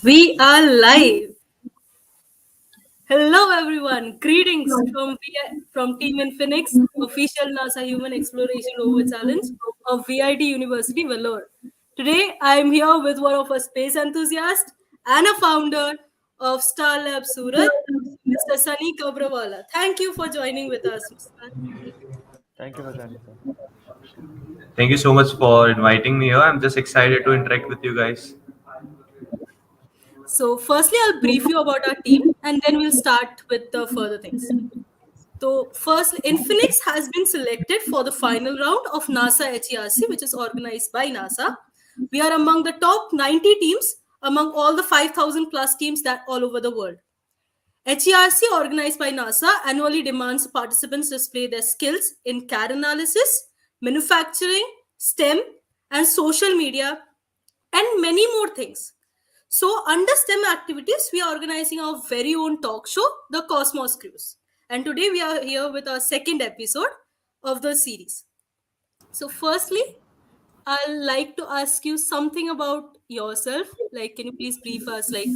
We are live. Hello, everyone. Greetings from Team Infinix, official NASA Human Exploration Rover Challenge of VIT University, Vellore. Today, I am here with one of our space enthusiasts and a founder of Star Lab Surat, Mr. Sunny Kabrawala. Thank you for joining with us, Mr. Thank you for joining, sir. Thank you so much for inviting me here. I'm just excited to interact with you guys. So, firstly, I'll brief you about our team and then we'll start with the further things. So, first, Infinix has been selected for the final round of NASA HERC, which is organized by NASA. We are among the top 90 teams among all the 5,000 plus teams that all over the world. HERC, organized by NASA, annually demands participants display their skills in CAD analysis, manufacturing, STEM, and social media, and many more things. So, under STEM activities, we are organizing our very own talk show, The Cosmos Cruise. And today we are here with our second episode of the series. So, firstly, I'd like to ask you something about yourself. Like, can you please brief us, like,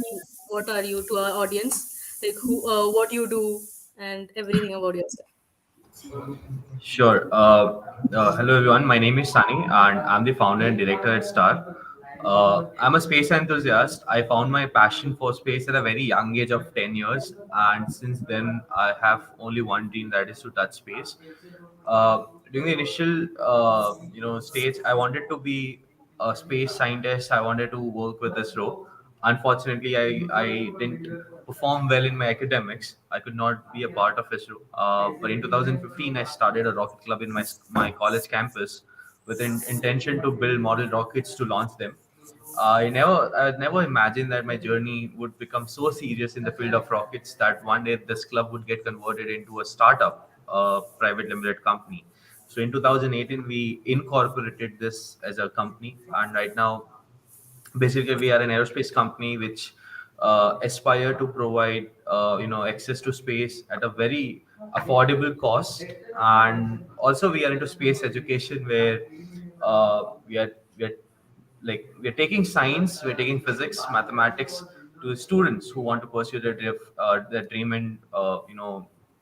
what are you to our audience? Like, what you do, and everything about yourself. Sure. Hello, everyone. My name is Sunny, and I'm the founder and director at Star. I'm a space enthusiast. I found my passion for space at a very young age of 10 years, and since then, I have only one dream, that is to touch space. During the initial, stage, I wanted to be a space scientist. I wanted to work with ISRO. Unfortunately, I didn't perform well in my academics. I could not be a part of ISRO. But in 2015, I started a rocket club in my college campus with an intention to build model rockets to launch them. I never imagined that my journey would become so serious in the field of rockets that one day this club would get converted into a startup, a private limited company. So in 2018, we incorporated this as a company, and right now, basically, we are an aerospace company which aspire to provide access to space at a very affordable cost, and also we are into space education where we are we're taking science, we're taking physics, mathematics to students who want to pursue their dream in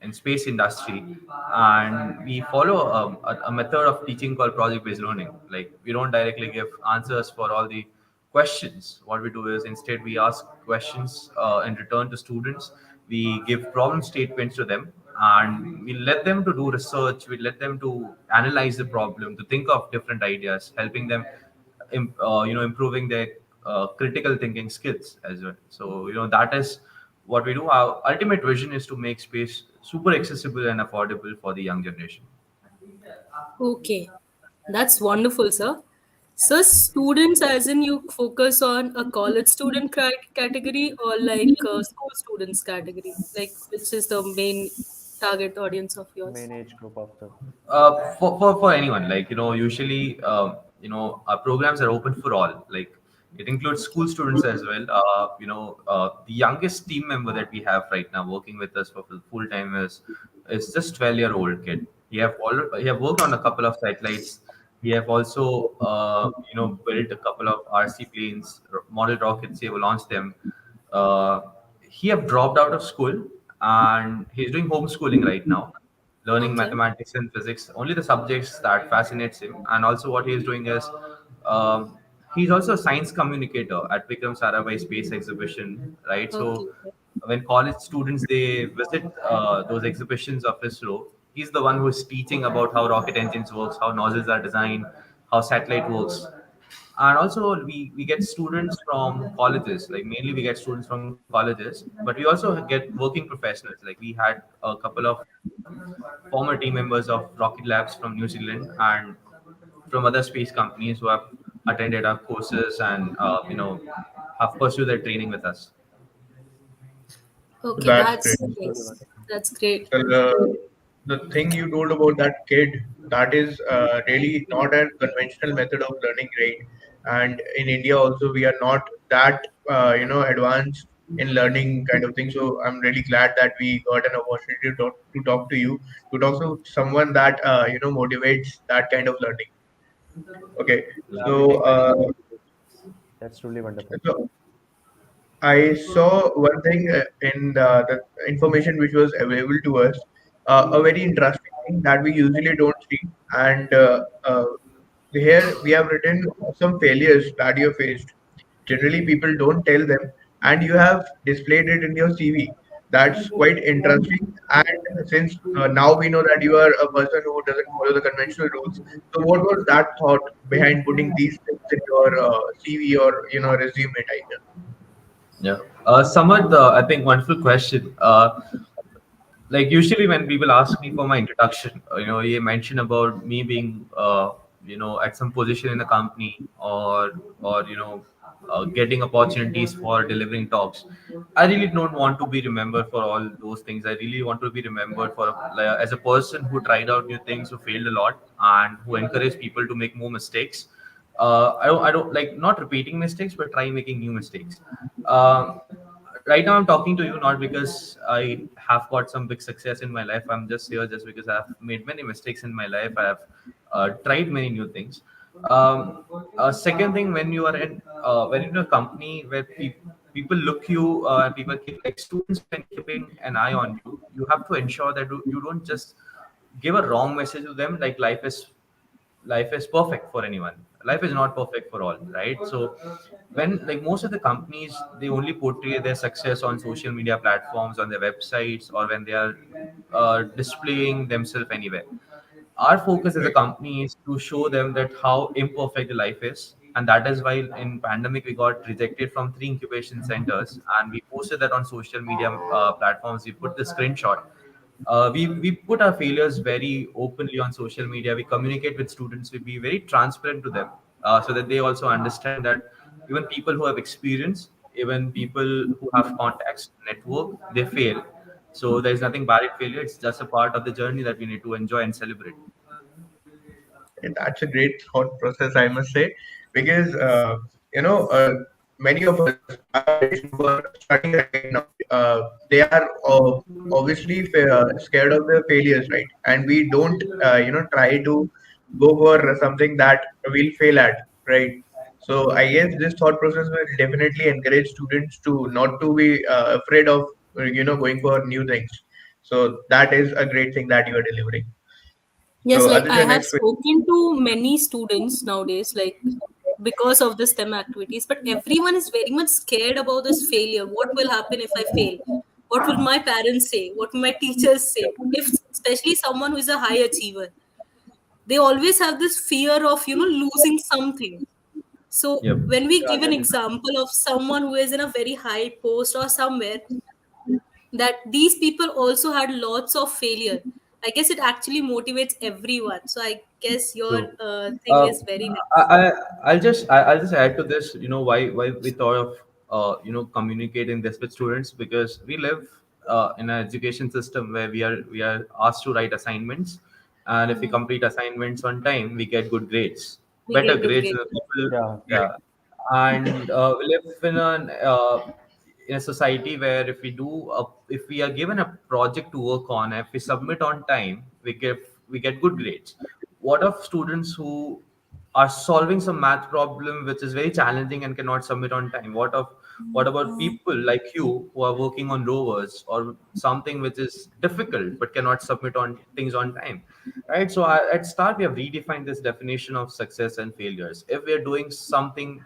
in space industry, and we follow a method of teaching called project based learning. Like, we don't directly give answers for all the questions. What we do is, instead, we ask questions in return to students. We give problem statements to them, and we let them to do research. We let them to analyze the problem, to think of different ideas, helping them improving their critical thinking skills as well. So that is what we do. Our ultimate vision is to make space super accessible and affordable for the young generation. Okay, that's wonderful, sir. So, students, as in you focus on a college student category or like a school students category, like which is the main target audience of yours? Main age group of the For anyone, like, usually, our programs are open for all. Like, it includes school students as well. The youngest team member that we have right now working with us for full time is just 12-year-old kid. He have worked on a couple of satellites. He have also built a couple of RC planes, model rockets. He have launched them. uh, he have dropped out of school, and he's doing homeschooling right now, learning Okay, mathematics and physics, only the subjects that fascinates him. And also, what he is doing is, um, he's also a science communicator at Vikram Sarabhai Space Exhibition, right? okay, So when college students, they visit those exhibitions of ISRO, he's the one who is teaching about how rocket engines works, how nozzles are designed, how satellite works. And also, we get students from colleges. Like, mainly we get students from colleges, but we also get working professionals. Like, we had a couple of former team members of Rocket Labs from New Zealand and from other space companies who have attended our courses and have pursued their training with us. okay. That's That's great. That's truly nice. wonderful. That's great. Well, the thing you told about that kid, that is really not a conventional method of learning, right? And in India also, we are not that advanced in learning kind of thing. So I'm really glad that we got an opportunity to talk to you, to talk to someone that motivates that kind of learning. Okay, Yeah, we so take that opportunity. That's truly wonderful. so I saw one thing in the information which was available to us, a very interesting thing that we usually don't see. And here we have written some failures that you have faced. Generally, people don't tell them, and you have displayed it in your CV. That's quite interesting. And since now we know that you are a person who doesn't follow the conventional rules, so what was that thought behind putting these things in your CV or resume title? Yeah. Samad, I think wonderful question. Like usually when people ask me for my introduction, you mention about me being, at some position in the company, or getting opportunities for delivering talks. I really don't want to be remembered for all those things. I really want to be remembered for like, as a person who tried out new things, who failed a lot, and who encouraged people to make more mistakes. I don't like not repeating mistakes, but try making new mistakes. Um, right now I'm talking to you not because I have got some big success in my life. I'm just here just because I've made many mistakes in my life. I have tried many new things. Second thing, when you are in a company where people look you, people keep like students when keeping an eye on you, you have to ensure that you don't just give a wrong message to them like life is perfect for anyone. Life is not perfect for all, right? So when like most of the companies, they only portray their success on social media platforms, on their websites, or when they are displaying themselves anywhere. Our focus as a Right. company is to show them that how imperfect the life is, and that is why in pandemic we got rejected from 3 incubation centers, and we posted that on social media platforms. We put the screenshot. We put our failures very openly on social media. We communicate with students. We be very transparent to them, so that they also understand that even people who have experience, even people who have contacts, network, they fail. So there's nothing bad at failure. It's just a part of the journey that we need to enjoy and celebrate. That's a great thought process, I must say, because many of us, our generation who are studying right now, they are obviously scared of their failures, right? And we don't, try to go for something that we'll fail at, right? So I guess this thought process will definitely encourage students to not to be afraid of, going for new things. So that is a great thing that you are delivering. Yes, So like I Aditya, have next question. spoken to many students nowadays, like because of the STEM activities, but everyone is very much scared about this failure. What will happen if I fail? What will my parents say? What will my teachers say? If especially someone who is a high achiever, they always have this fear of losing something. So Yep. when we Yeah, give an that is example of someone who is in a very high post or somewhere, that these people also had lots of failure, I guess it actually motivates everyone. So I guess your True. thing Uh, is very I, nice. I I'll just add to this. Why we thought of communicating this with students, because we live in an education system where we are asked to write assignments, and if we Mhm. complete assignments on time, we get good grades, We better get good grades grades. than the people. yeah. Yeah, and we live in a society where if we are given a project to work on, if we submit on time, we get good grades. What of students who are solving some math problem which is very challenging and cannot submit on time? What about people like you who are working on rovers or something which is difficult but cannot submit on things on time, right? So at start we have redefined this definition of success and failures. If we are doing something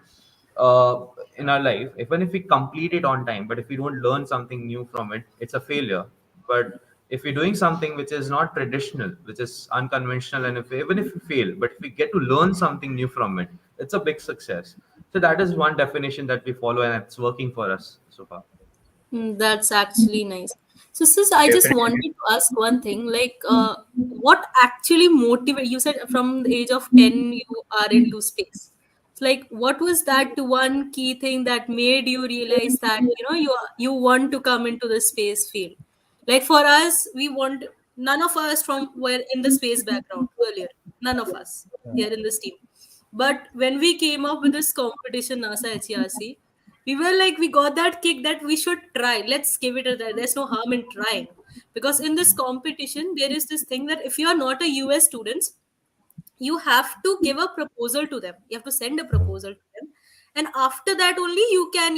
uh, in our life, even if we complete it on time, but if we don't learn something new from it, it's a failure. But if we're doing something which is not traditional, which is unconventional, and even if we fail, but if we get to learn something new from it, it's a big success. So that is one definition that we follow, and it's working for us so far. That's actually nice. So, sis, I just Definitely. wanted to ask one thing. Like, what actually motivate you? Said from the age of 10 you are into space. So, like, what was that one key thing that made you realize that you want to come into the space field? Like for us, we want none of us from were in the space background earlier. None of us Yeah. here in this team. But when we came up with this competition, NASA HRC, we were like, we got that kick that we should try. Let's give it a try. There's no harm in trying. Because in this competition, there is this thing that if you are not a US student, you have to give a proposal to them. You have to send a proposal to them. And after that only you can,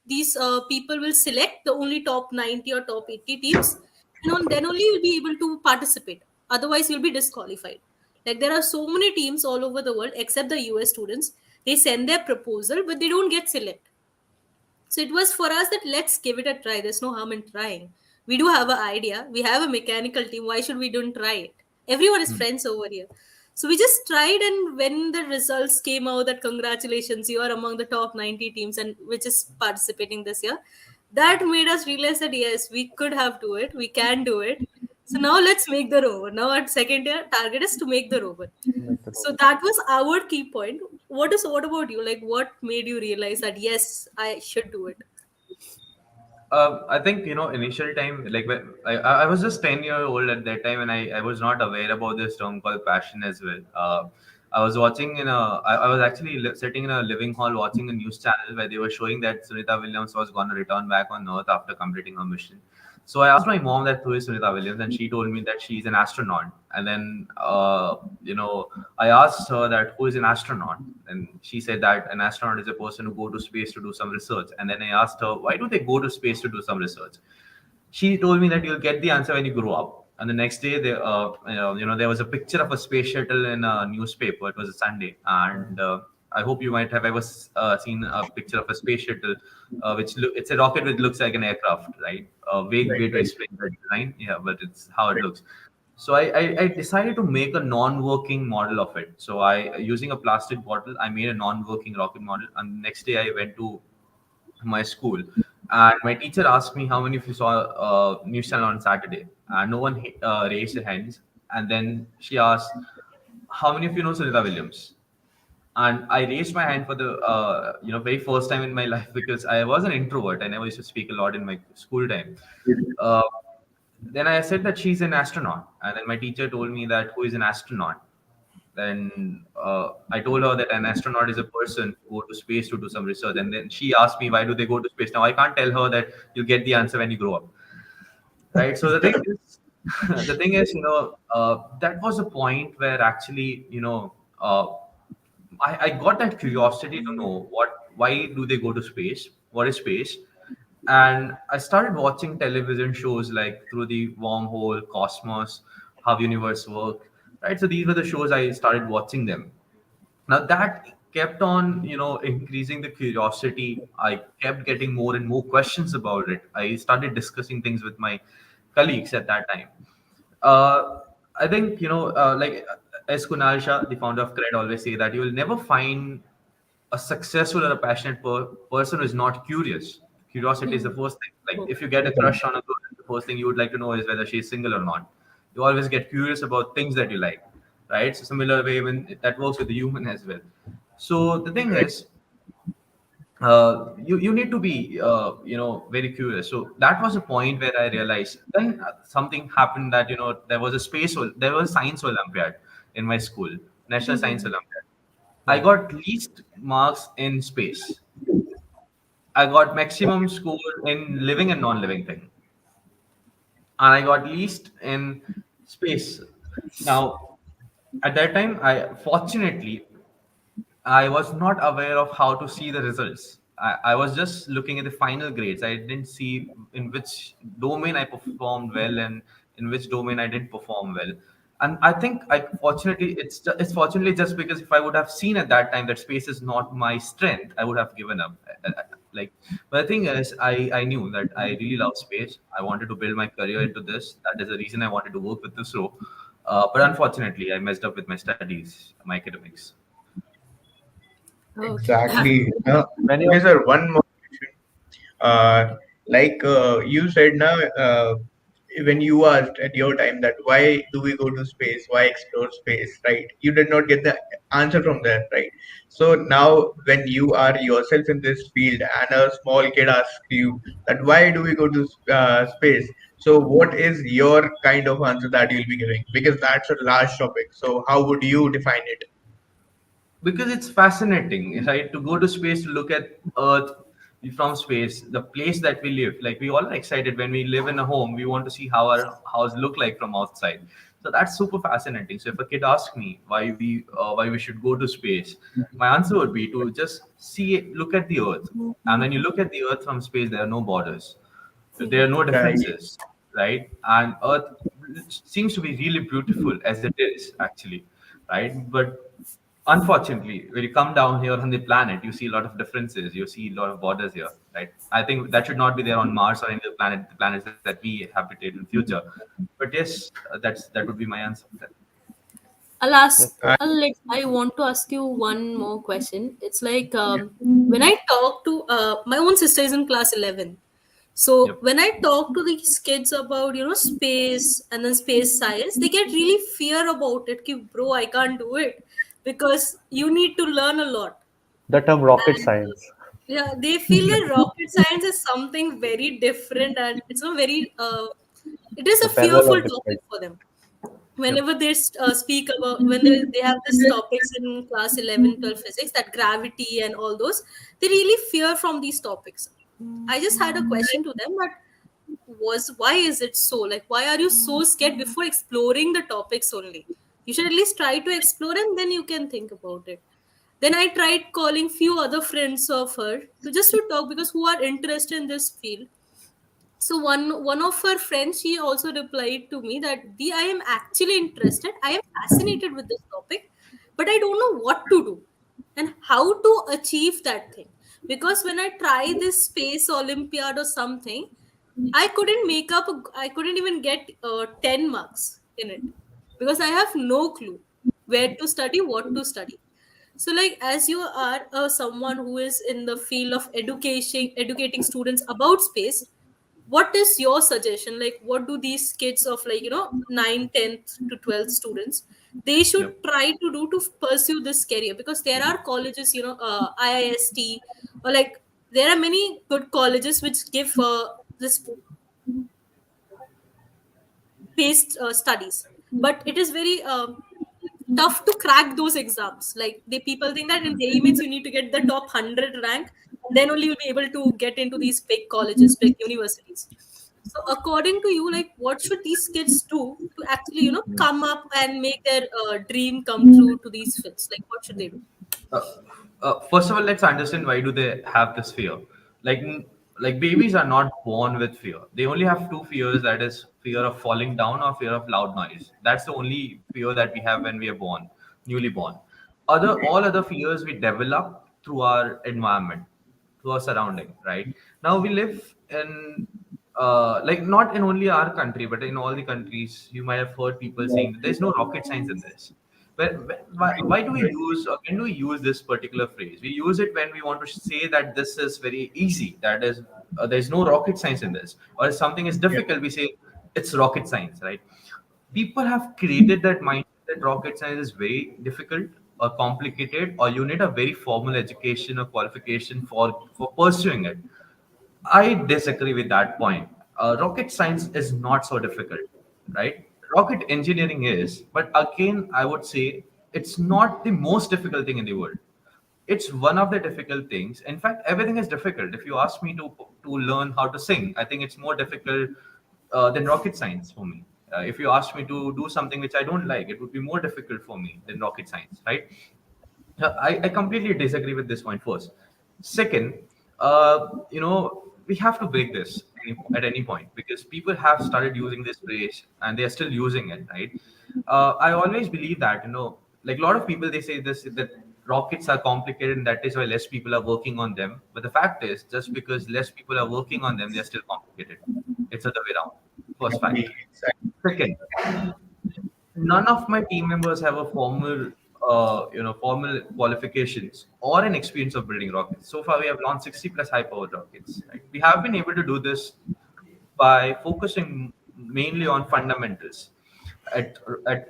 these people will select the only top 90 or top 80 teams, and then only you'll be able to participate. Otherwise, you'll be disqualified. Like there are so many teams all over the world, except the US students. They send their proposal, but they don't get select. So it was for us that let's give it a try. There's no harm in trying. We do have an idea. We have a mechanical team. Why should we don't try it? Everyone is Hmm. friends over here. So we just tried, and when the results came out that congratulations, you are among the top 90 teams and which is participating this year, that made us realize that yes, we could have do it. We can do it. So now let's make the rover. Now at second year, target is to make the rover. Make the So robot. that was our key point. What about you? Like what made you realize that yes, I should do it? I think initial time, like when I was just 10 year old at that time, and I was not aware about this term called passion as well. I was watching I was actually sitting in a living hall watching a news channel where they were showing that Sunita Williams was going to return back on Earth after completing her mission. So I asked my mom that who is Sunita Williams, and she told me that she's an astronaut. And then I asked her that who is an astronaut, and she said that an astronaut is a person who go to space to do some research. And then I asked her why do they go to space to do some research. She told me that you'll get the answer when you grow up. And the next day, there was a picture of a space shuttle in a newspaper. It was a Sunday, and I hope you might have ever seen a picture of a space shuttle, it's a rocket which looks like an aircraft, right? A vague Right, way to right. explain the design, yeah, but it's how it looks. So I decided to make a non-working model of it. So using a plastic bottle, I made a non-working rocket model. And the next day, I went to my school, and my teacher asked me how many of you saw news channel on Saturday, and no one raised their hands. And then she asked, how many of you know Sunita Williams? And I raised my hand for the very first time in my life, because I was an introvert. I never used to speak a lot in my school time. uh, then I said that she's an astronaut, and then my teacher told me that who is an astronaut. Then I told her that an astronaut is a person who go to space to do some research. And then she asked me why do they go to space. Now I can't tell her that you'll get the answer when you grow up, right? So the thing is, the thing is, that was a point where actually, I got that curiosity to know why do they go to space? What is space? And I started watching television shows like Through the Wormhole, Cosmos, How Universe Work, right? So these were the shows I started watching them. Now that kept on, increasing the curiosity. I kept getting more and more questions about it. I started discussing things with my colleagues at that time. uh, I think like as Kunal Shah, the founder of Cred, always say that you will never find a successful or a passionate person who is not curious. Curiosity is the first thing. Like if you get a crush on a girl, the first thing you would like to know is whether she's single or not. You always get curious about things that you like, right? So similar way when that works with the human as well. So the thing Right. is, you need to be very curious. So that was a point where I realized. Then something happened that there was there was a science olympiad in my school, national science olympiad. I got least marks in space. I got maximum score in living and non-living thing, and I got least in space. Now at that time, I was not aware of how to see the results. I was just looking at the final grades. I didn't see in which domain I performed well and in which domain I didn't perform well. And I think it's fortunately just because if I would have seen at that time that space is not my strength, I would have given up. Like, but the thing is, I knew that I really love space. I wanted to build my career into this. That is the reason I wanted to work with this role. But unfortunately, I messed up with my studies, my academics. Okay. Exactly. Many Okay, of sir, one more question. Like you said now, when you asked at your time that why do we go to space, why explore space, right? You did not get the answer from there, right? So now when you are yourself in this field and a small kid asks you that why do we go to space, so what is your kind of answer that you'll be giving? Because that's a large topic. So how would you define it? Because it's fascinating, right? To go to space, to look at Earth from space, the place that we live. Like we all are excited when we live in a home. We want to see how our house look like from outside. So that's super fascinating. So if a kid asks me why we should go to space, my answer would be to just look at the Earth, and when you look at the Earth from space, there are no borders, there are no Right. differences, right? And Earth seems to be really beautiful as it is, actually, right? But unfortunately, when you come down here on the planet, you see a lot of differences. You see a lot of borders here, right? I think that should not be there on Mars or any of the planets that we habitate in future. But yes, that would be my answer for that. I'll ask. Yes, sir. I want to ask you one more question. It's like when I talk to my own sister is in class 11. So Yep. when I talk to these kids about space and then space science, they get really fear about it. Ki, bro, I can't do it because you need to learn a lot. The term rocket And science, yeah, they feel that rocket science is something very different and it's a very it is the a parallel fearful of topic different. for them Yep. whenever they speak about when they have this topics in class 11, 12 physics, that gravity and all those, they really fear from these topics. I just had a question to them, that was why is it so, like why are you so scared before exploring the topics only? You should at least try to explore and then you can think about it. Then I tried calling few other friends of her to just to talk, because who are interested in this field. So one of her friends, she also replied to me that the I am actually interested, I am fascinated with this topic, but I don't know what to do and how to achieve that thing. Because when I try this space olympiad or something, I couldn't even get 10 marks in it, because I have no clue where to study, what to study. So, like, as you are someone who is in the field of educating students about space, what is your suggestion? Like, what do these kids of, like, 9, 10th to 12th students, they should Yep. try to do to pursue this career? Because there are colleges, IIST, or like there are many good colleges which give this based studies, but it is very tough to crack those exams. Like, they people think that in JEE Mains you need to get the top 100 rank, and then only you'll be able to get into these big colleges, big universities. So according to you, like, what should these kids do to actually come up and make their dream come true to these fields? Like, what should they do? uh, First of all, let's understand why do they have this fear. like like babies are not born with fear. They only have two fears, that is fear of falling down or fear of loud noise. That's the only fear that we have when we are born, newly born. All other fears we develop through our environment, through our surrounding, right? Now we live in like not in only our country but in all the countries. You might have heard people saying that there's no rocket science in this. Why do we use, or when do we use this particular phrase? We use it when we want to say that this is very easy, that is there's no rocket science in this, or if something is Yeah. difficult we say it's rocket science, right? People have created that mindset that rocket science is very difficult or complicated, or you need a very formal education or qualification for pursuing it. I disagree with that point. Rocket science is not so difficult, right? Rocket engineering is, but again, I would say it's not the most difficult thing in the world. It's one of the difficult things. In fact, everything is difficult. If you ask me to learn how to sing, I think it's more difficult than rocket science for me. If you ask me to do something which I don't like, it would be more difficult for me than rocket science, right? I completely disagree with this point first. Second, we have to break this at any point, because people have started using this phrase and they are still using it, right? I always believe that, like a lot of people, they say this, that rockets are complicated and that is why less people are working on them. But the fact is, just because less people are working on them, they're still complicated. It's the other way around. First fact. Exactly. Second, none of my team members have a formal qualifications or an experience of building rockets. So far we have launched 60 plus high powered rockets, right? We have been able to do this by focusing mainly on fundamentals. At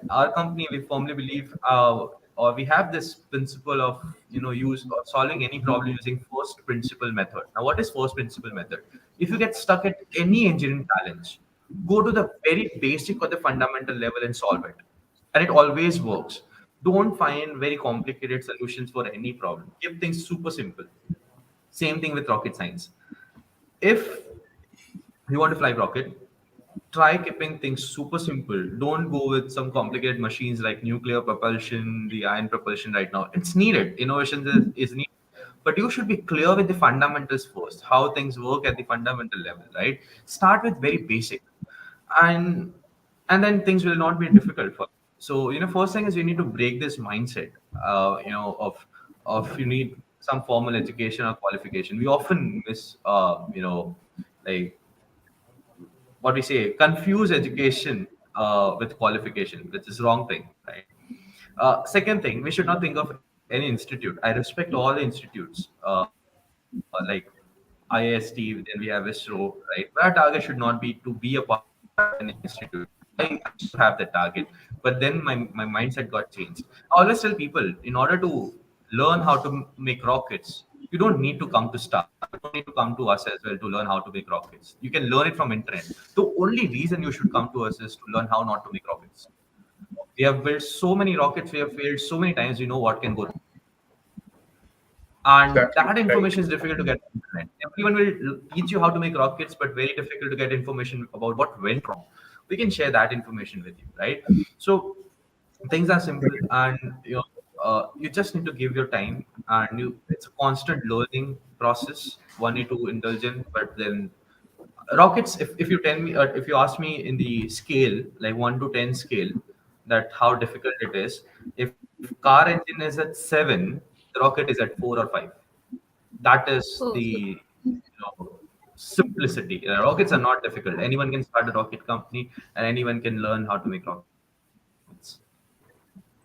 our company, we firmly believe, or we have this principle of, use or solving any problem using first principle method. Now, what is first principle method? If you get stuck at any engineering challenge, go to the very basic or the fundamental level and solve it, and it always works. Don't find very complicated solutions for any problem. Keep things super simple. Same thing with rocket science. If you want to fly rocket, try keeping things super simple. Don't go with some complicated machines like nuclear propulsion, the ion propulsion right now. It's needed. Innovation is needed. But you should be clear with the fundamentals first, how things work at the fundamental level, right? Start with very basic. And then things will not be difficult for you. So, first thing is you need to break this mindset, of you need some formal education or qualification. We often miss, like what we say, confuse education with qualification, which is wrong thing, right? Second thing, we should not think of any institute. I respect all the institutes, like IST, then we have ISRO, right? But our target should not be to be a part of an institute. I used to have that target, but then my mindset got changed. I always tell people, in order to learn how to make rockets, you don't need to come to STAR. You don't need to come to us as well to learn how to make rockets. You can learn it from internet. The only reason you should come to us is to learn how not to make rockets. We have built so many rockets, we have failed so many times, we know what can go wrong. And that Exactly. information is Right. difficult to get on the internet. Everyone will teach you how to make rockets, but very difficult to get information about what went wrong. We can share that information with you, right? So things are simple, and you just need to give your time, and it's a constant learning process. One need to indulgent, but then rockets. If you tell me, if you ask me in the scale, like 1 to 10 scale, that how difficult it is. If car engine is at 7, the rocket is at 4 or 5. That is Oh, the simplicity. Rockets are not difficult. Anyone can start a rocket company, and anyone can learn how to make rockets.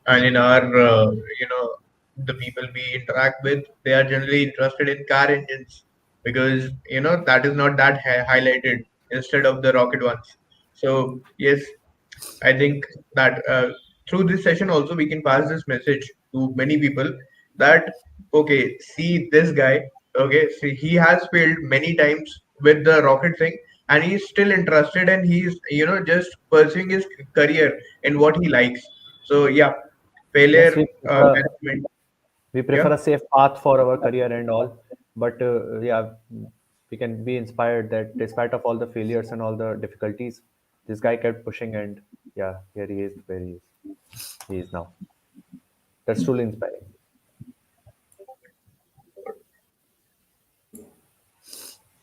And in our, the people we interact with, they are generally interested in car engines because that is not that highlighted instead of the rocket ones. So yes, I think that through this session also we can pass this message to many people that okay, see this guy, okay, see he has failed many times with the rocket thing, and he's still interested, and he's just pursuing his career in what he likes. So yeah, Yes, failure we management. prefer Yeah, a safe path for our career and all. But yeah, we can be inspired that despite of all the failures and all the difficulties, this guy kept pushing, and yeah, here he is where he is now. That's truly inspiring.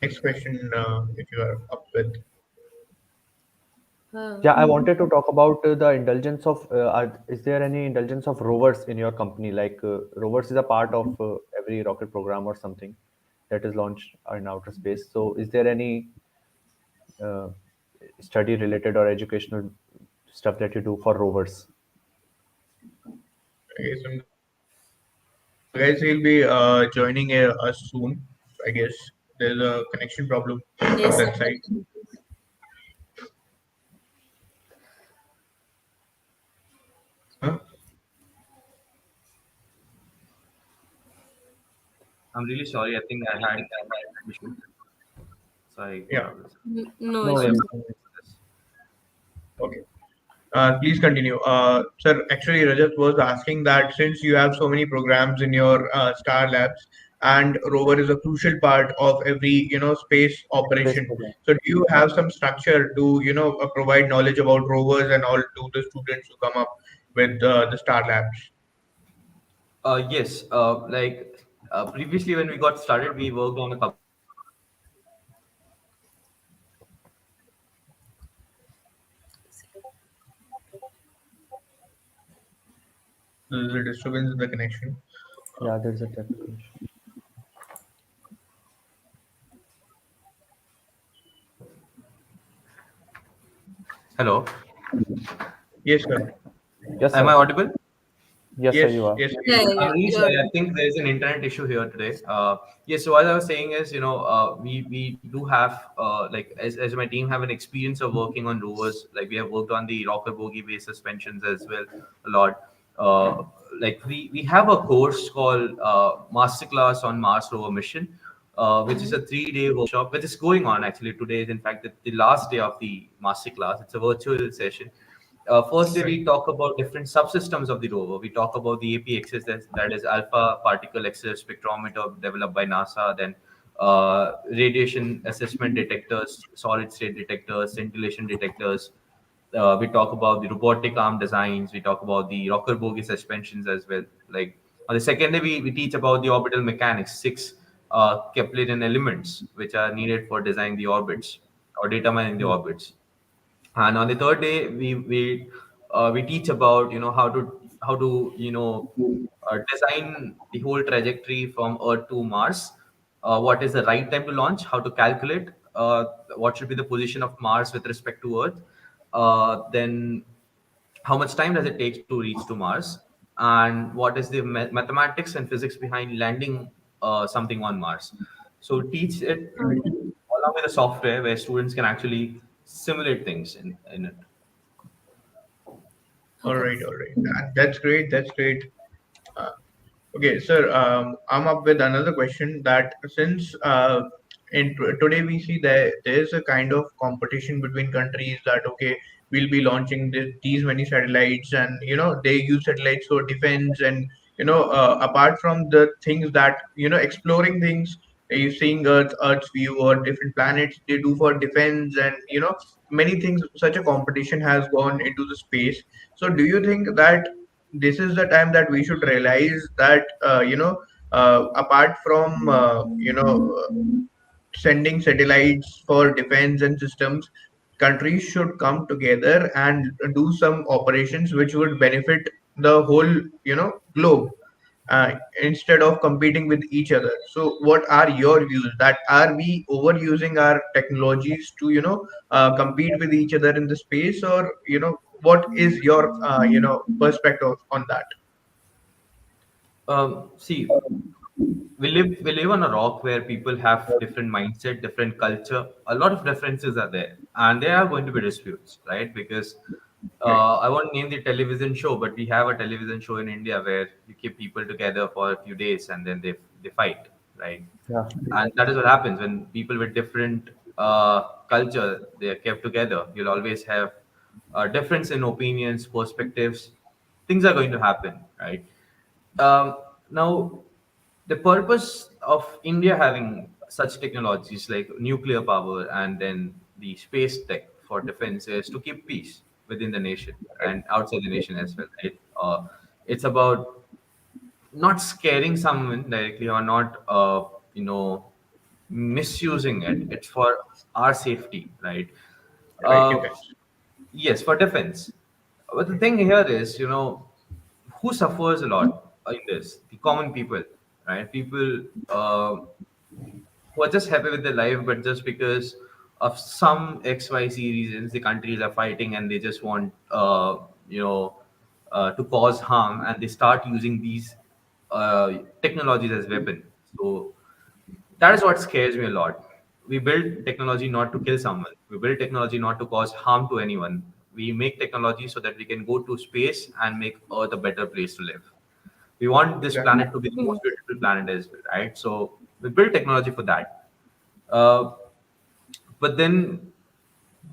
next question, if you are up with. Yeah, I um, wanted to talk about the indulgence of. Is there any indulgence of rovers in your company? Like rovers is a part of every rocket program or something that is launched in outer space. So, is there any uh, study related or educational stuff that you do for rovers? Okay, so guys, he'll be joining us soon. I guess there's a connection problem from yes. that side. Huh? I'm really sorry. I think I had issue, so I got Yeah. out of this. No No So I worries. issues. apologize for this. Okay. Please continue. Sir, actually, Rajat was asking that since you have so many programs in your Star Labs, and rover is a crucial part of every space Space operation. program. So, do you have some structure to provide knowledge about rovers and all to the students who come up with the Star Labs? Yes, like previously when we got started, we worked on a couple of projects. There's a disturbance in the connection. Yeah, there's a technical issue. Hello, Yes, sir. Yes, am I sir. audible? Yes, sir, Yes, you are. yes, Yeah, yeah, I'm yeah. really You're sorry. I think there's an internet issue here today. Yes, so as I was saying is, we do have as my team have an experience of working on rovers. Like we have worked on the rocker bogie based suspensions as well a lot. Uh, like we have a course called Masterclass on Mars Rover Mission, which is a 3 day workshop, which is going on actually. Today is in fact the last day of the masterclass. It's a virtual session. First day, right. we talk about different subsystems of the rover. We talk about the APXS, that is Alpha Particle Accelerator Spectrometer developed by NASA. Then radiation assessment detectors, solid state detectors, scintillation detectors. We talk about the robotic arm designs. We talk about the rocker bogie suspensions as well. Like on the second day, we teach about the orbital mechanics, six Keplerian elements which are needed for designing the orbits or determining the orbits. And on the third day, we teach about how to design the whole trajectory from Earth to Mars. What is the right time to launch? How to calculate? What should be the position of Mars with respect to Earth? Then how much time does it take to reach to Mars? And what is the mathematics and physics behind landing something on Mars? So teach it along with the software where students can actually simulate things in it. Okay. All right. That's great. That's great. Uh, Okay, sir, I'm up with another question that since today we see that there's a kind of competition between countries that, okay, we'll be launching these many satellites, and they use satellites for defense, and apart from the things that exploring things, you seeing Earth's view or different planets, they do for defense, and many things. Such a competition has gone into the space. So do you think that this is the time that we should realize that apart from sending satellites for defense and systems, countries should come together and do some operations which would benefit the whole globe, uh, instead of competing with each other. So what are your views, that are we overusing our technologies to compete with each other in the space, or what is your perspective on that? See, we live on a rock where people have different mindset, different culture. A lot of differences are there, and there are going to be disputes, right? Because Right. I won't name the television show, but we have a television show in India where you keep people together for a few days and then they fight, right? Yeah. And that is what happens when people with different culture they are kept together. You'll always have a difference in opinions, perspectives. Things are going to happen, right? Now, the purpose of India having such technologies like nuclear power and then the space tech for defense is to keep peace within the nation and outside the nation as well, right? It's about not scaring someone directly or not, misusing it. It's for our safety, right? Right, Uh, defense. yes, for defense. But the thing here is, who suffers a lot in this? The common people, right? People who are just happy with their life, but just because of some XYZ reasons, the countries are fighting and they just want, to cause harm, and they start using these technologies as weapon. So that is what scares me a lot. We build technology not to kill someone. We build technology not to cause harm to anyone. We make technology so that we can go to space and make Earth a better place to live. We want this Exactly. planet to be the most beautiful planet as well, right? So we build technology for that. Uh, but then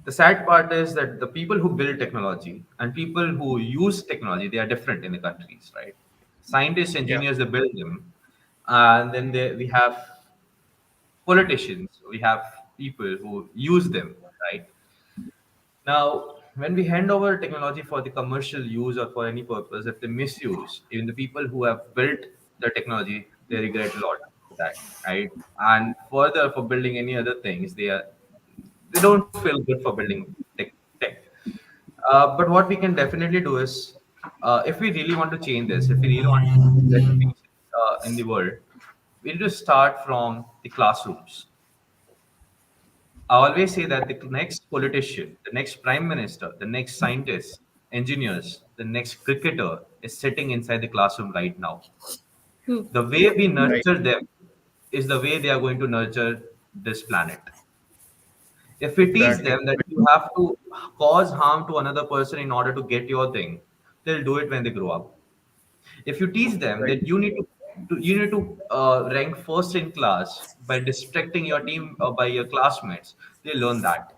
the sad part is that the people who build technology and people who use technology, they are different in the countries, right? Scientists, Yeah. engineers, they build them, and then we have politicians, we have people who use them, right? Now, when we hand over technology for the commercial use or for any purpose, if they misuse, even the people who have built the technology, they regret a lot for that, right? And further, for building any other things, they don't feel good for building tech. But what we can definitely do is, if we really want to change this, if we really want to get peace in the world, we need to start from the classrooms. I always say that the next politician, the next prime minister, the next scientist, engineers, the next cricketer is sitting inside the classroom right now. Hmm. The way we Right. nurture them is the way they are going to nurture this planet. If we teach Exactly. them that you have to cause harm to another person in order to get your thing, they'll do it when they grow up. If you teach them Right. that you need to rank first in class by distracting your team or by your classmates, they learn that.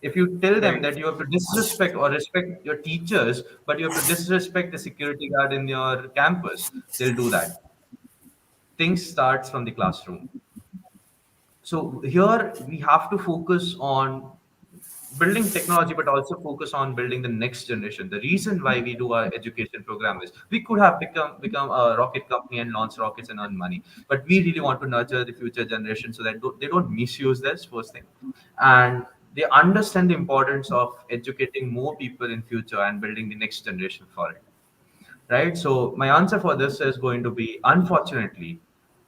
If you tell them Right. that you have to disrespect or respect your teachers, but you have to disrespect the security guard in your campus, they'll do that. Things starts from the classroom. So here we have to focus on building technology, but also focus on building the next generation. The reason why we do our education program is we could have become a rocket company and launch rockets and earn money, but we really want to nurture the future generation so that they don't misuse this first thing, and they understand the importance of educating more people in future and building the next generation for it. Right. So my answer for this is going to be, unfortunately,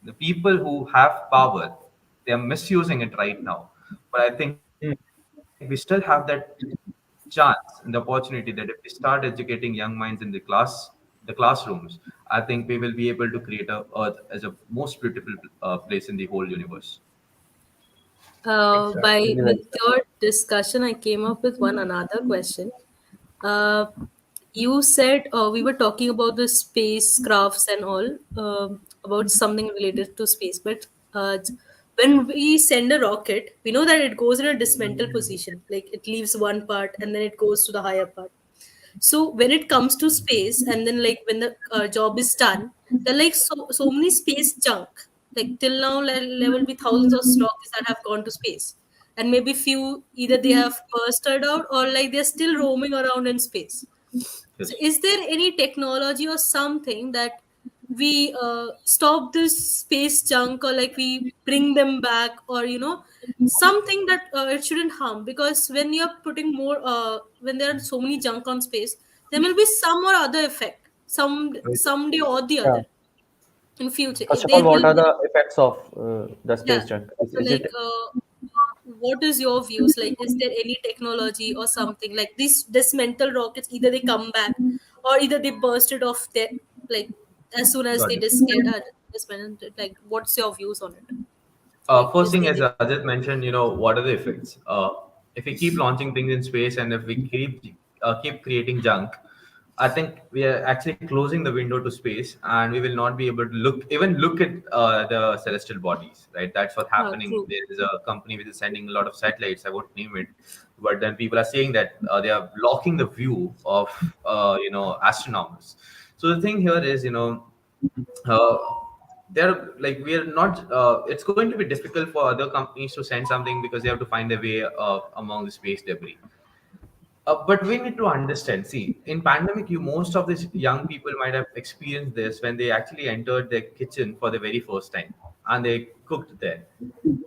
the people who have power, they are misusing it right now. But I think we still have that chance and the opportunity that if we start educating young minds in the classrooms, I think we will be able to create a Earth as a most beautiful place in the whole universe. Exactly. By Really well with your discussion, I came up with one another question. Uh, you said we were talking about the spacecrafts and all, about something related to space, but when we send a rocket, we know that it goes in a dismantle position, like it leaves one part and then it goes to the higher part. So when it comes to space, and then like when the job is done, there are like so many space junk. Like till now, there will be thousands of rockets that have gone to space, and maybe few either they have bursted out or like they're still roaming around in space. So, Yes. is there any technology or something that we stop this space junk, or like we bring them back, or something that it shouldn't harm? Because when you're putting more, when there are so many junk on space, there will be some or other effect, Right. someday or the Yeah. other in future. First of There all, what will are be, the effects of the yeah. space junk? So Is like, it what is your views? Like, is there any technology or something like these dismantle rockets? Either they come back, or either they burst it off their, like, as soon as Got they it. dismantle it. Like, what's your views on it? Like, First is thing, there as any? Rajat mentioned, what are the effects? If we keep launching things in space and if we keep creating junk, I think we are actually closing the window to space, and we will not be able to look at the celestial bodies. Right, that's what's happening. True. There is a company which is sending a lot of satellites. I won't name it, but then people are saying that they are blocking the view of astronomers. So the thing here is, uh, they're like we are not it's going to be difficult for other companies to send something because they have to find their way among the space debris. But we need to understand, see, in pandemic, you most of these young people might have experienced this when they actually entered their kitchen for the very first time and they cooked there.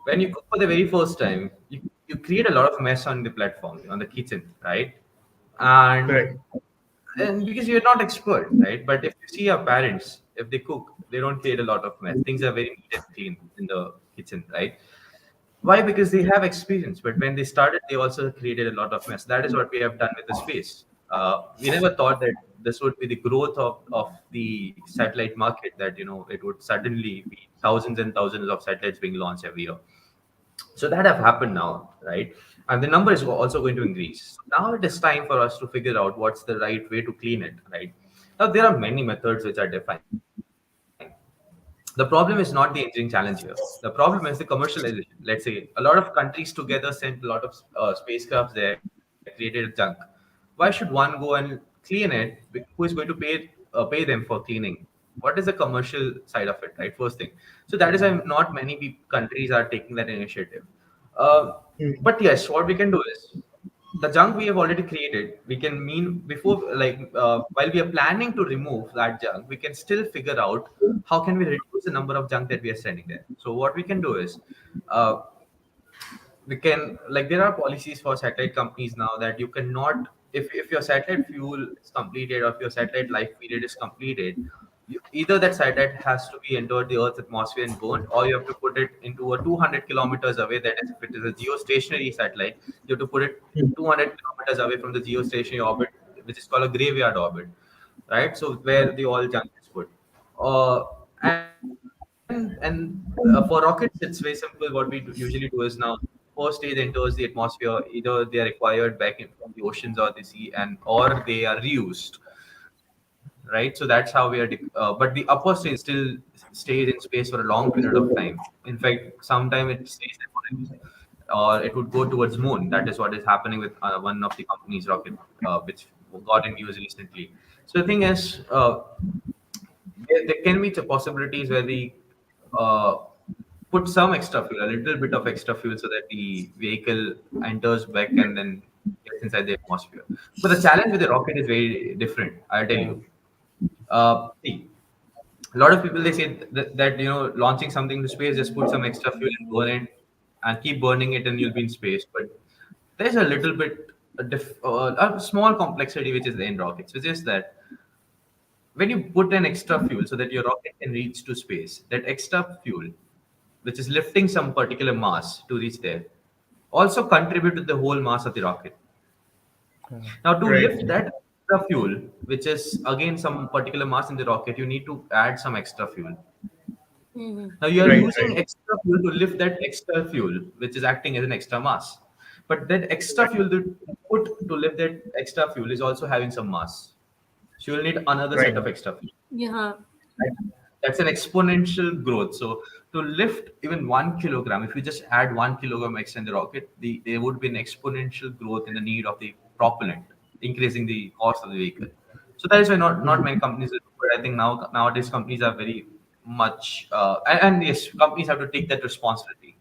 When you cook for the very first time, you create a lot of mess on the platform, on the kitchen, right? and Right. and because you're not expert, right? But if you see your parents, if they cook, they don't create a lot of mess. Things are very neat and clean in the kitchen, right? Why? Because they have experience. But when they started, they also created a lot of mess. That is what we have done with the space. We never thought that this would be the growth of the satellite market, that it would suddenly be thousands and thousands of satellites being launched every year. So that have happened now, right? And the number is also going to increase. So now it is time for us to figure out what's the right way to clean it, right? Now there are many methods which are defined. The problem is not the engineering challenge here. The problem is the commercialization. Let's say a lot of countries together sent a lot of spacecrafts there, created junk. Why should one go and clean it? Who is going to pay them for cleaning? What is the commercial side of it, right? First thing. So that is why not many countries are taking that initiative. Uh, but Mm. yes, what we can do is, the junk we have already created, we can mean before, like, while we are planning to remove that junk, we can still figure out how can we reduce the number of junk that we are sending there. So what we can do is, uh, we can, like, there are policies for satellite companies now that you cannot, if your satellite fuel is completed or if your satellite life period is completed, either that satellite has to be entered the earth's atmosphere and burned, or you have to put it into a 200 kilometers away. That is, if it is a geostationary satellite, you have to put it Mm. 200 kilometers away from the geostationary orbit, which is called a graveyard orbit, right? So where the all junk is put. Uh, and For rockets, it's very simple. What we usually do is, now first stage enters the atmosphere. Either they are required back from the oceans or the sea, and or they are reused, right? So that's how we are. But the upper stage still stays in space for a long period of time. In fact, sometime it stays there forever, or it would go towards moon. That is what is happening with one of the company's rocket, which got in use recently. So the thing is, there can be possibilities where we uh, put some extra fuel, a little bit of extra fuel, so that the vehicle enters back and then gets inside the atmosphere. But the challenge with the rocket is very different. I'll tell Yeah. you. See, a lot of people they say that launching something to space, just put some extra fuel and burn it and keep burning it and you'll be in space. But there's a little bit a small complexity which is in rockets, which is that when you put an extra fuel so that your rocket can reach to space, that extra fuel, which is lifting some particular mass to reach there, also contribute to the whole mass of the rocket. Now, to Right. lift that extra fuel, which is again some particular mass in the rocket, you need to add some extra fuel. Mm-hmm. Now, you are Right. using Right. extra fuel to lift that extra fuel, which is acting as an extra mass. But that extra Right. fuel that you put to lift that extra fuel is also having some mass. So you'll need another Right. set of extra fuel. Yeah. Right? That's an exponential growth. So to lift even 1 kilogram, if you just add 1 kilogram extra in the rocket, there would be an exponential growth in the need of the propellant, increasing the cost of the vehicle. So that is why not many companies will do it. I think nowadays companies are very much and yes, companies have to take that responsibility.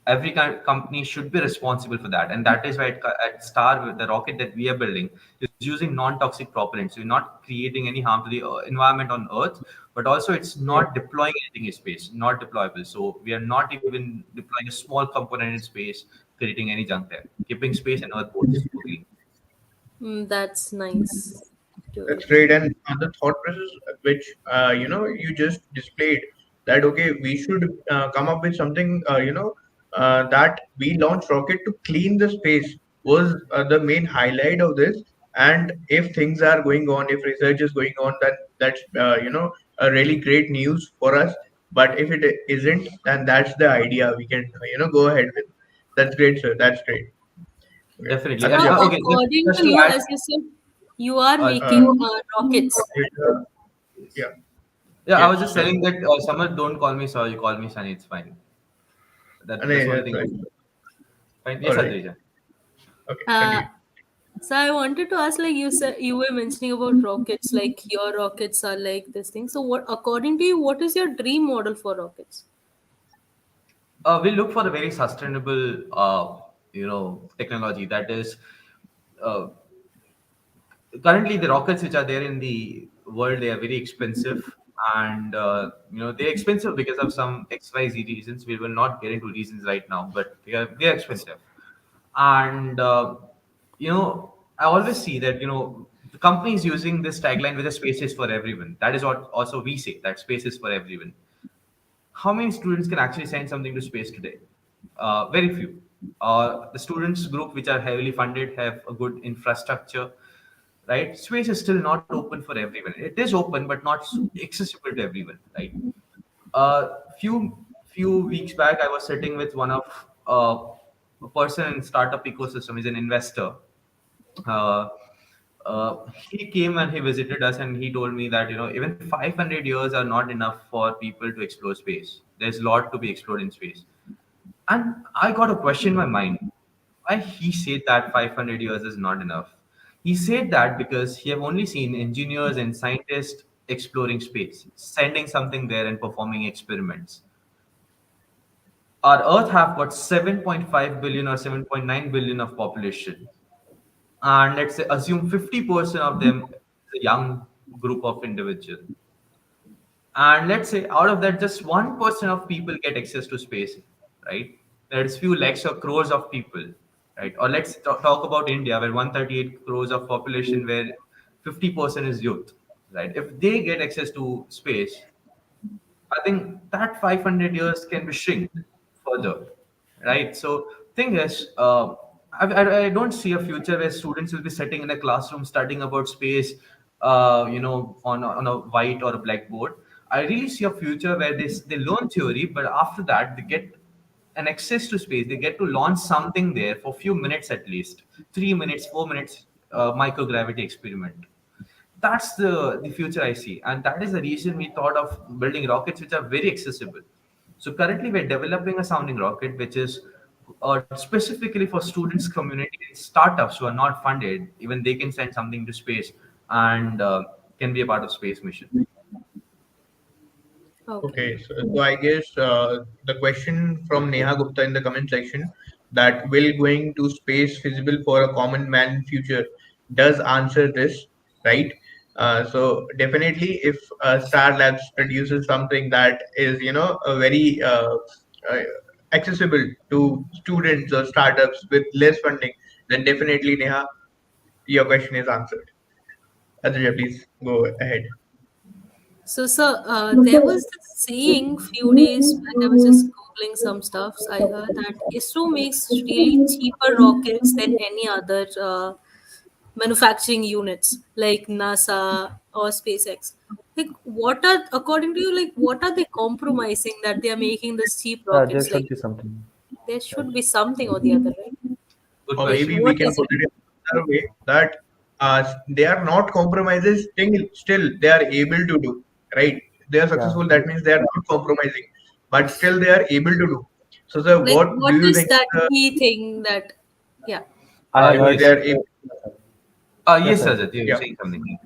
Every company should be responsible for that, and that is why at Star, the rocket that we are building is using non-toxic propellant. So we're not creating any harm to the environment on Earth, but also it's Yeah. not deploying anything in space, not deployable. So we are not even deploying a small component in space, creating any junk there, keeping space and Earth both super clean. That's nice to That's know. great. And the thought process which you just displayed, that okay, we should come up with something that we launch rocket to clean the space was the main highlight of this. And if things are going on, if research is going on, then that's a really great news for us. But if it isn't, then that's the idea we can go ahead with. That's great, sir. That's great. Okay. Definitely. And So, Yeah. okay, according just to to you, add, as you said, you are Uh, making rockets. yeah. yeah, I Yes. was just Sure. telling that Samar, don't call me sir, you call me Sunny. It's fine. That's the only That's thing. fine. Fine. All Yes, right. Adrija. Okay. Uh, Continue. so I wanted to ask, like you said, you were mentioning about rockets, like your rockets are like this thing. So, what, according to you, what is your dream model for rockets? We look for a very sustainable, technology that is uh, currently the rockets which are there in the world. They are very expensive, and they're expensive because of some XYZ reasons. We will not get into reasons right now, but they are expensive, and I always see that the company is using this tagline with a space is for everyone. That is what also we say, that space is for everyone. How many students can actually send something to space today? Very few. The students group which are heavily funded have a good infrastructure, right? Space is still not open for everyone. It is open, but not accessible to everyone, right? Few weeks back, I was sitting with one of a person in startup ecosystem. He's an investor. Uh, he came and he visited us, and he told me that even 500 years are not enough for people to explore space. There's a lot to be explored in space, and I got a question in my mind. Why he said that 500 years is not enough? He said that because he have only seen engineers and scientists exploring space, sending something there and performing experiments. Our Earth have got 7.5 billion or 7.9 billion of population, and let's say assume 50% of them is a young group of individuals, and let's say out of that just 1% of people get access to space, right? There's few lakhs or crores of people, right? Or let's talk about India, where 138 crores of population, where 50% is youth, right? If they get access to space, I think that 500 years can be shrinked further, right? So, thing is, I don't see a future where students will be sitting in a classroom studying about space, on a white or a blackboard. I really see a future where they learn theory, but after that they get an access to space. They get to launch something there for a few minutes at least, 3 minutes, 4 minutes, microgravity experiment. That's the future I see, and that is the reason we thought of building rockets which are very accessible. So currently we're developing a sounding rocket which is specifically for students community and startups who are not funded. Even they can send something to space and can be a part of space mission. Okay. Okay, so I guess the question from Neha Gupta in the comment section, that will going to space feasible for a common man in future, does answer this, right? So definitely, if Star Labs produces something that is, a very uh, accessible to students or startups with less funding, then definitely, Neha, your question is answered. Aditya, please go ahead. So, sir, there was this saying few days back. I was just googling some stuff. I heard that ISRO makes really cheaper rockets than any other manufacturing units like NASA or SpaceX. Like, what are, according to you, like, what are they compromising that they are making this cheap Yeah, there rockets? Like, should be something. there Yeah. should be something or the other, right? Good Or Like, question. maybe what we can is put it? it in another way that they are not compromises, still they are able to do, right? They are Yeah. successful, that means they are not compromising, but still they are able to do. So sir, Like, what do what you is think that the, key thing that, yeah. I have heard they Yes. are that. able? Yes, Yes, sir. Rajat, you were Yeah, saying something.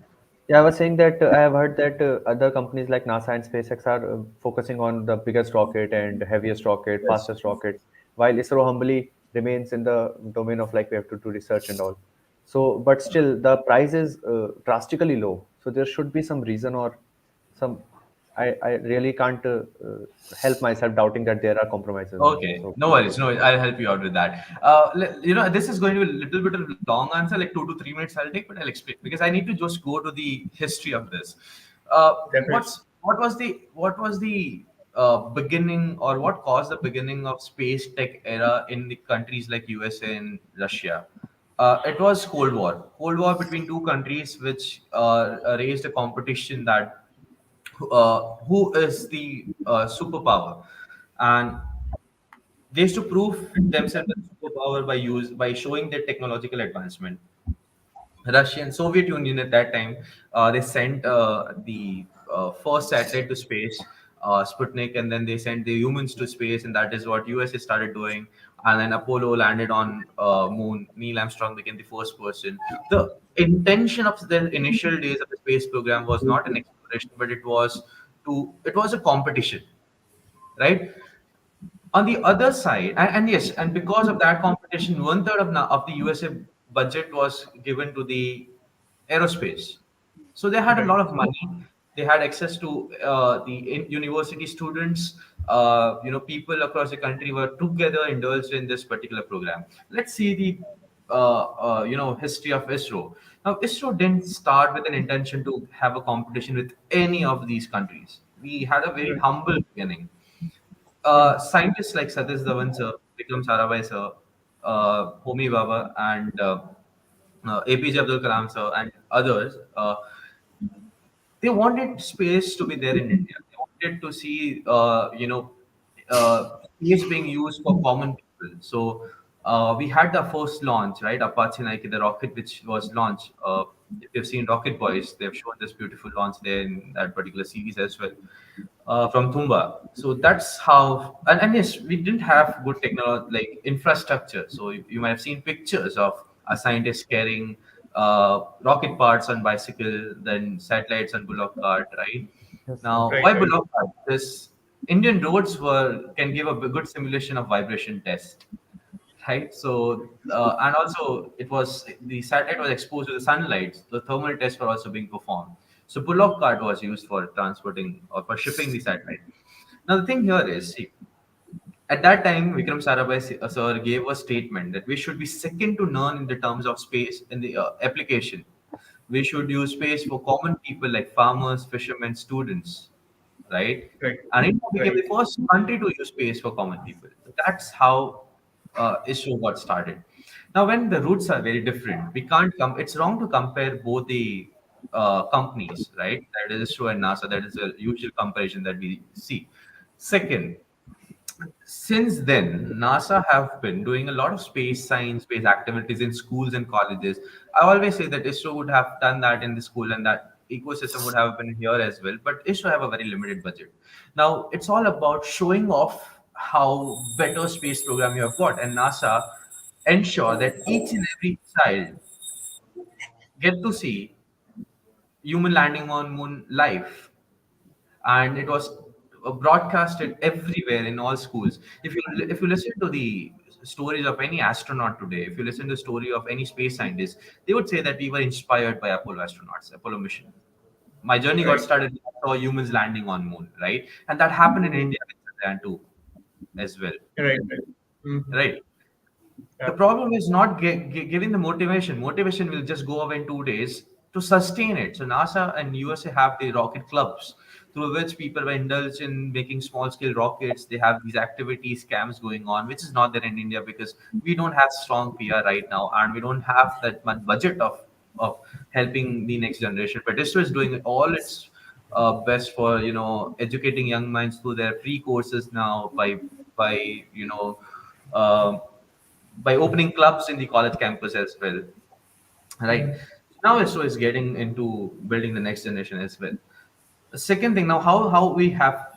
Yeah, I was saying that I have heard that other companies like NASA and SpaceX are focusing on the biggest rocket and heaviest rocket, Yes. fastest rocket, while ISRO humbly remains in the domain of like we have to do research and all. So, but still, the price is drastically low. So there should be some reason or some. I really can't help myself doubting that there are compromises on. Okay, So no worries, no worries. I'll help you out with that. This is going to be a little bit of long answer, like 2 to 3 minutes I'll take, but I'll explain because I need to just go to the history of this. definitely. What was the beginning, or what caused the beginning of space tech era in the countries like USA and Russia? It was Cold War. Cold War between two countries, which raised a competition that who is the superpower, and they used to prove themselves as superpower by showing their technological advancement. Russian Soviet Union at that time, they sent the first satellite to space, Sputnik, and then they sent the humans to space, and that is what USA started doing. And then Apollo landed on moon. Neil Armstrong became the first person. The intention of the initial days of the space program was not an exploration, but it was a competition, right? On the other side, and yes, and because of that competition, one third of the USA budget was given to the aerospace. So they had a Right. lot of money. They had access to university students. People across the country were together indulged in this particular program. Let's see the history of ISRO. Now, ISRO didn't start with an intention to have a competition with any of these countries. We had a very Right. humble beginning. Hmm. Scientists like Satish Dhawan sir, Vikram Sarabhai sir, Homi Baba, and APJ Abdul Kalam sir, and others, they wanted space to be there in India. They wanted to see, space being used for common people. So we had the first launch, right? Apache Nike, the rocket which was launched. If you've seen Rocket Boys, they've shown this beautiful launch there in that particular series as well, from Tumba. So that's how, and yes, we didn't have good technology like infrastructure. So you might have seen pictures of a scientist carrying rocket parts on bicycle, then satellites on bullock cart, right? yes, sir. Now, Right, why right. bullock cart? This Indian roads can give a good simulation of vibration test, right? So, and also the satellite was exposed to the sunlight. The thermal tests were also being performed. So, bullock cart was used for transporting or for shipping the satellite. Now, the thing here is, see, at that time, Vikram Sarabhai sir gave a statement that we should be second to none in the terms of space in the application. We should use space for common people like farmers, fishermen, students, right? Right. And India became Right. the first country to use space for common people. That's how ISRO got started. Now, when the routes are very different, we can't come. It's wrong to compare both the companies, right? That is ISRO and NASA. That is a usual comparison that we see. Second, since then, NASA have been doing a lot of space science, space activities in schools and colleges. I always say that ISRO would have done that in the school, and that ecosystem would have been here as well. But ISRO have a very limited budget. Now it's all about showing off how better space program you have got, and NASA ensure that each and every child get to see human landing on moon live. And it was broadcasted everywhere in all schools. If you listen to the stories of any astronaut today, if you listen to the story of any space scientist, they would say that we were inspired by Apollo astronauts, Apollo mission. My journey got Right. started when I saw humans landing on moon, right? And that happened in India with Chandrayaan 2 as well, Right. Right. Mm-hmm. right? The Yeah. problem is not giving the motivation. Motivation will just go away in 2 days to sustain it. So NASA and USA have the rocket clubs through which people were indulged in making small scale rockets. They have these activities, scams going on, which is not there in India because we don't have strong PR right now and we don't have that much budget of helping the next generation. But ISRO is doing all its best for educating young minds through their free courses now by um by opening clubs in the college campus as well, right? Now ISRO is getting into building the next generation as well. The second thing, now how we have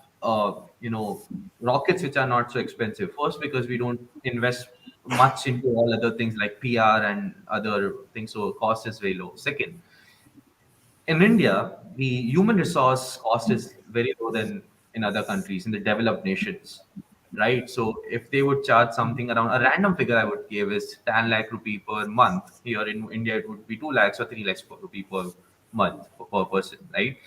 rockets which are not so expensive. First, because we don't invest much into all other things like PR and other things, so cost is very low. Second, in India, the human resource cost is very low than in other countries, in the developed nations, right? So if they would charge something around a random figure, I would give is 10 lakh rupee per month. Here in India, it would be 2 lakhs or 3 lakhs per rupee per month per person, right?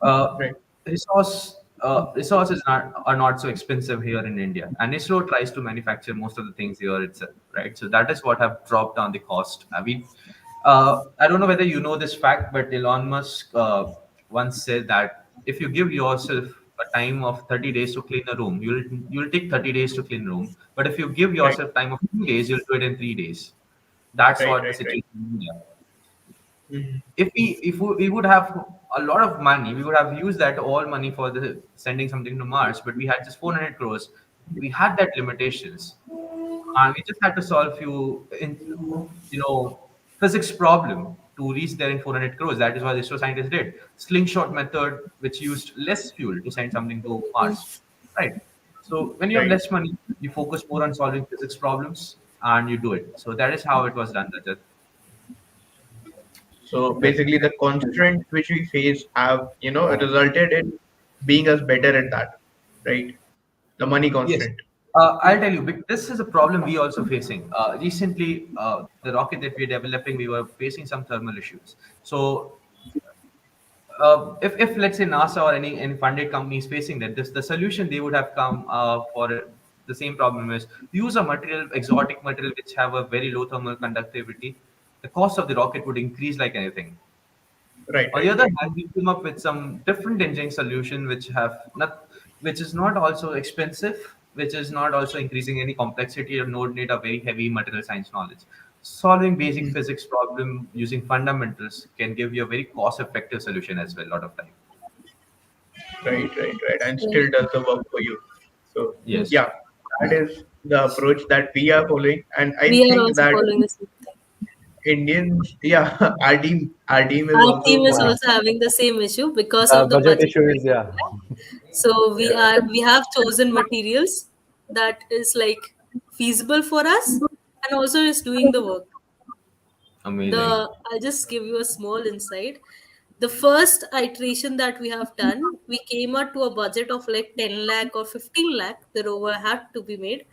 Uh, Right. resources are not so expensive here in India, and ISRO tries to manufacture most of the things here itself, right? So that is what have dropped down the cost. I mean, I don't know whether you know this fact, but Elon Musk once said that if you give yourself a time of 30 days to clean a room, you'll take 30 days to clean a room. But if you give Right. yourself time of 2 days, you'll do it in 3 days. That's Right. what the Right. Right. situation in India. Mm-hmm. If we would have a lot of money, we would have used that all money for the sending something to Mars, but we had just 400 crores. We had that limitations, and we just had to solve few you know physics problem to reach there in 400 crores. That is what the ISRO scientists did. Slingshot method, which used less fuel to send something to Mars, right? So when you have Right. less money, you focus more on solving physics problems and you do it. So that is how it was done, Rajat. So That's basically, the constraints which we face have, resulted in being us better at that, right? The money Yes. constraint. I'll tell you, this is a problem we also facing. Recently, the rocket that we're developing, we were facing some thermal issues. So, if let's say NASA or any funded company is facing that, this the solution they would have come for the same problem is use a material, exotic material, which have a very low thermal conductivity. The cost of the rocket would increase like anything. Right. On the Right. other Right. hand, we came up with some different engine solution which is not also expensive, which is not also increasing any complexity or not need a very heavy material science knowledge. Solving basic Mhm. physics problem using fundamentals can give you a very cost-effective solution as well. A lot of time. Right. Right. Right. And still Right. does the work for you. So Yes. yeah, that is the approach that we are following, and I We are think also that following the same thing. Indians, yeah, our team is Our also team is yeah. also having the same issue because The of the budget budget. issue is, yeah. So yeah, we have chosen materials that is like feasible for us and also is doing the work. Amazing. The I'll just give you a small insight. The first iteration that we have done, we came out to a budget of like 10 lakh or 15 lakh. The rover had to be made.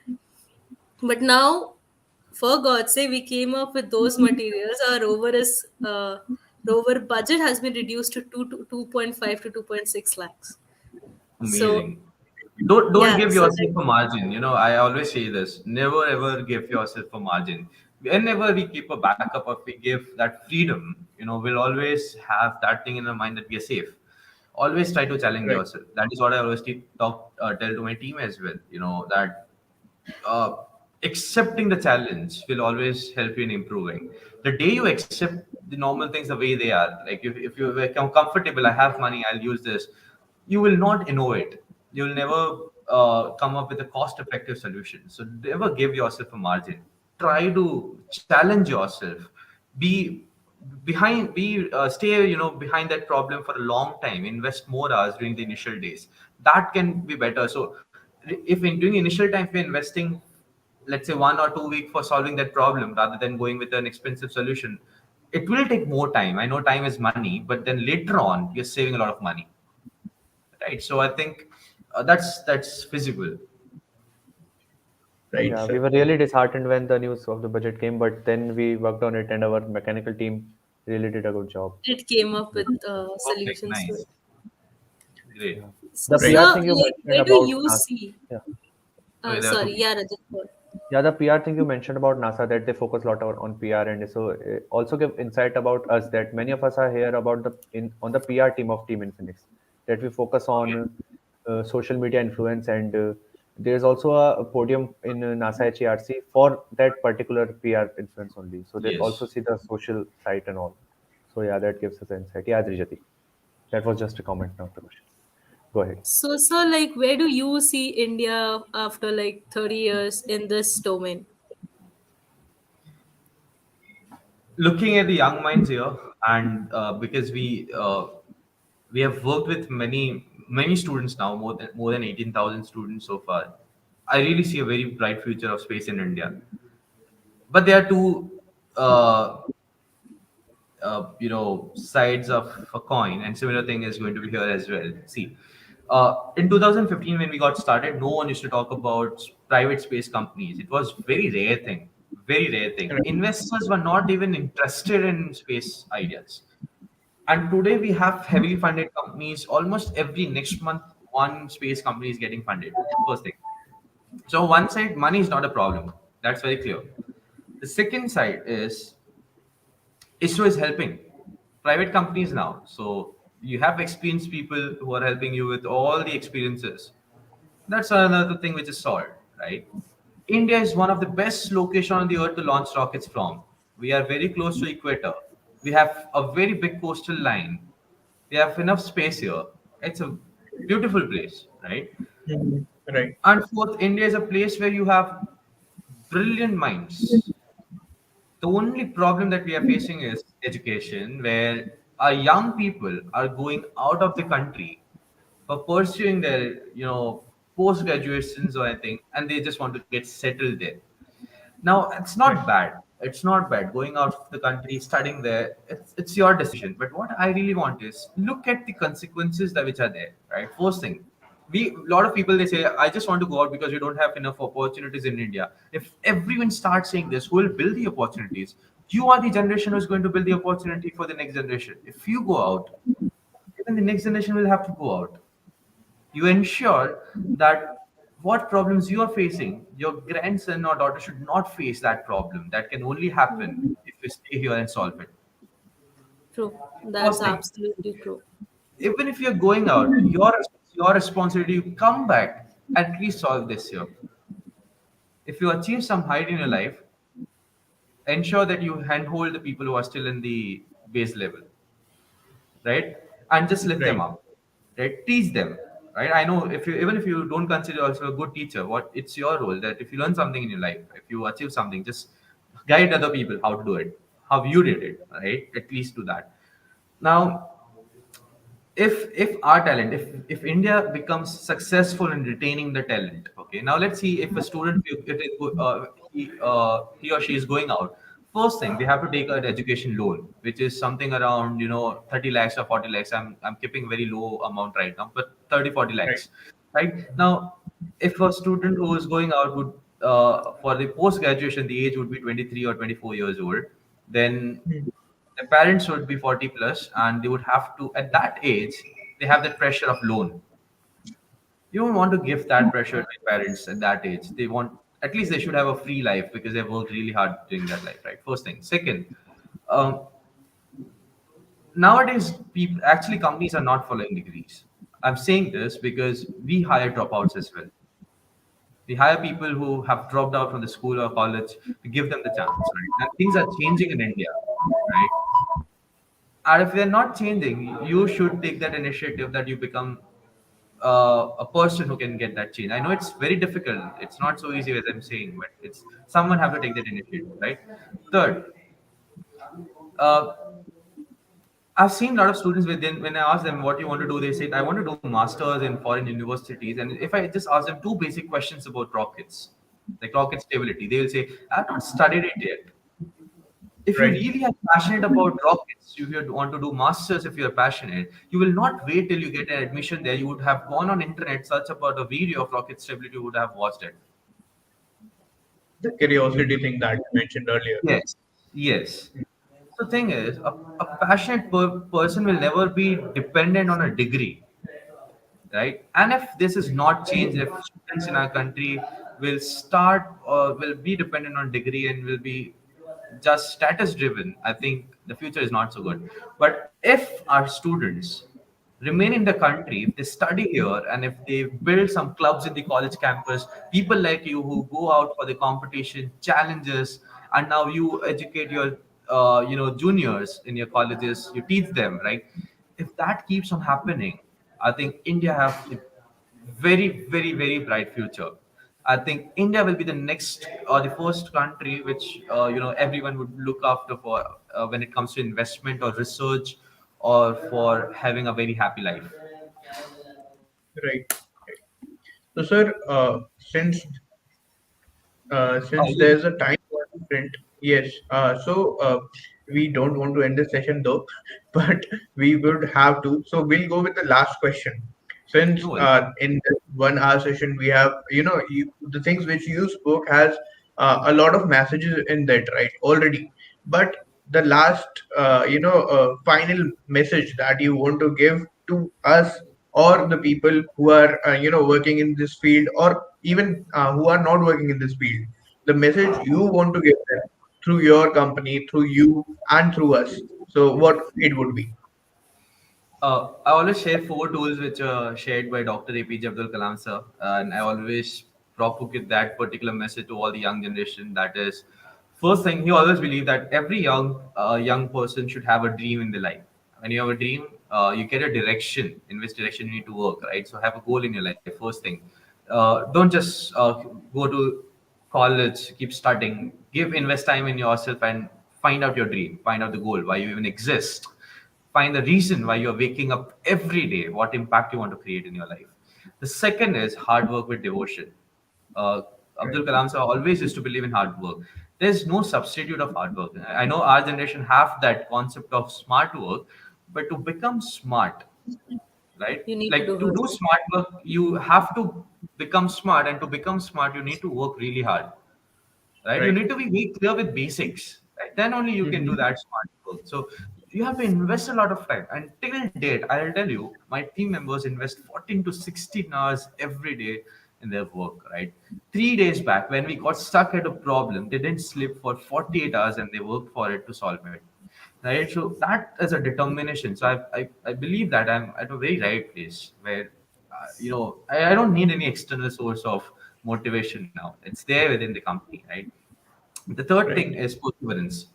But now, for God's sake, we came up with those materials. Our rover budget has been reduced to 2.5 to 2.6 lakhs. So Amazing. Don't yeah, give so yourself a margin. I always say this. Never ever give yourself a margin. Whenever we keep a backup or we give that freedom, we'll always have that thing in our mind that we are safe. Always try to challenge right, yourself. That is what I always tell to my team as well. That uh, accepting the challenge will always help you in improving. The day you accept the normal things the way they are, like if you become comfortable, I have money, I'll use this, you will not innovate. You'll never come up with a cost effective solution. So never give yourself a margin. Try to challenge yourself. Be stay behind that problem for a long time. Invest more hours during the initial days. That can be better. So if in doing initial time, if you're investing, let's say 1 or 2 weeks for solving that problem rather than going with an expensive solution, it will take more time. I know time is money, but then later on you're saving a lot of money, right? So I think That's feasible. Right, Yeah, sir. we were really disheartened when the news of the budget came, but then we worked on it, and our mechanical team really did a good job. It came up with Perfect, solutions to nice, it. great. Yeah. So, The Right. PR sir, thing you like, mentioned where do about you see? yeah. Okay, there are two Sorry, people. yeah, Rajat. Go on. Yeah, the PR thing you mentioned about NASA, that they focus a lot on PR, and so also give insight about us that many of us are here about the in on the PR team of Team Infinix, that we focus Okay. on social media influence, and there's also a podium in NASA HERC for that particular PR influence only. So they also Yes. see the social site and all. So yeah, that gives us insight. Yeah, Adrijati, that was just a comment, not the question. Go ahead. So, sir, like, where do you see India after like 30 years in this domain? Looking at the young minds here, and because we have worked with many students now, more than 18,000 students so far. I really see a very bright future of space in India. But there are two uh, sides of a coin, and similar thing is going to be here as well. See, in 2015 when we got started, no one used to talk about private space companies. It was very rare thing. Right. Investors were not even interested in space ideas. And today we have heavily funded companies. Almost every next month, one space company is getting funded. First thing. So one side, money is not a problem. That's very clear. The second side is ISRO is helping private companies now. So you have experienced people who are helping you with all the experiences. That's another thing which is solved, right? India is one of the best location on the earth to launch rockets from. We are very close to equator. We have a very big coastal line. We have enough space here. It's a beautiful place, right? Mhm. Right. And fourth, India is a place where you have brilliant minds. The only problem that we are facing is education, where our young people are going out of the country for pursuing their, post graduations or anything, and they just want to get settled there. Now, it's Right. not bad. It's not bad going out of the country, studying there. It's your decision. But what I really want is look at the consequences that which are there. Right. First thing, we a lot of people they say I just want to go out because we don't have enough opportunities in India. If everyone starts saying this, who will build the opportunities? You are the generation who's going to build the opportunity for the next generation. If you go out, even the next generation will have to go out. You ensure that what problems you are facing, your grandson or daughter should not face that problem. That can only happen Mhm. if you stay here and solve it. True. That's First thing, absolutely true. even if you're going out, your responsibility to come back at least solve this here. If you achieve some height in your life, ensure that you handhold the people who are still in the base level, right? And just lift them Right. up, right? Teach them, right? I know if you even if you don't consider also a good teacher, what it's your role that if you learn something in your life, if you achieve something, just guide other people how to do it, how you did it, right? At least do that. Now, if our talent if India becomes successful in retaining the talent, okay, now let's see if a student if it is he or she is going out. First thing, they have to take an education loan, which is something around 30 lakhs or 40 lakhs. I'm keeping very low amount right now, but 30-40 Right. lakhs, right? Now, if a student who is going out would for the post graduation, the age would be 23 or 24 years old, then Mhm. the parents would be 40 plus, and they would have to at that age they have that pressure of loan. You don't want to give that pressure to parents at that age. They want, at least they should have a free life because they've worked really hard during that life, right? First thing. Second, um, nowadays people actually companies are not following degrees. I'm saying this because we hire dropouts as well. We hire people who have dropped out from the school or college to give them the chance, right? And things are changing in India, right? And if they're not changing, you should take that initiative that you become a person who can get that change. I know it's very difficult. It's not so easy as I'm saying, but it's someone have to take that initiative, right? Third, uh, I've seen a lot of students within when I ask them what you want to do, they say I want to do masters in foreign universities. And if I just ask them two basic questions about rockets, like rocket stability, they will say I've not studied it yet. If you Right. really are passionate about rockets, if you want to do masters, if you're passionate, you will not wait till you get an admission there. You would have gone on internet, search about a video of rocket stability, you would have watched it. The curiosity thing that you mentioned earlier. Yes, yes. So thing is, a passionate person will never be dependent on a degree, right? And if this is not changed, if students in our country will start or will be dependent on degree and will be just status driven, I think the future is not so good. But if our students remain in the country, if they study here and if they build some clubs in the college campus, people like you who go out for the competition challenges, and now you educate your juniors in your colleges, you teach them, right? If that keeps on happening, I think India have a very, very, very bright future. I think India will be the next or the first country which everyone would look after for when it comes to investment or research or for having a very happy life. Right. So, sir, since You, there's a time constraint, yes. We don't want to end the session though, but we would have to. So we'll go with the last question. Since no worries. in this 1 hour session we have, the things which you spoke has a lot of messages in that, right? Already, but the last, final message that you want to give to us or the people who are, working in this field, or even who are not working in this field, the message you want to give them through your company, through you, and through us. So, what it would be? I always share four tools which are shared by Dr. APJ Abdul Kalam sir, and I always propagate that particular message to all the young generation. That is, first thing, he always believed that every young person should have a dream in their life. When you have a dream, you get a direction in which direction you need to work, right? So have a goal in your life. First thing, don't just go to college, keep studying, give invest time in yourself and find out your dream, find out the goal, why you even exist, find the reason why you're waking up every day, what impact you want to create in your life. The second is hard work with devotion. uh, Right, Abdul Kalam sir always used to believe in hard work. There's no substitute of hard work. I know our generation have that concept of smart work, but to become smart, right? You need to Like do to hard do work. smart work, you have to become smart, and to become smart, you need to work really hard, right? You right. need to be very clear with basics, right? Then only you can do Hmm. that smart work. So you have to invest a lot of time. And till date, I'll tell you, my team members invest 14 to 16 hours every day in their work, right? 3 days back, when we got stuck at a problem, they didn't sleep for 48 hours and they worked for it to solve it. Right. So that is a determination. So I believe that I'm at a very right place where, I don't need any external source of motivation now. It's there within the company, right? The third thing Right, is perseverance.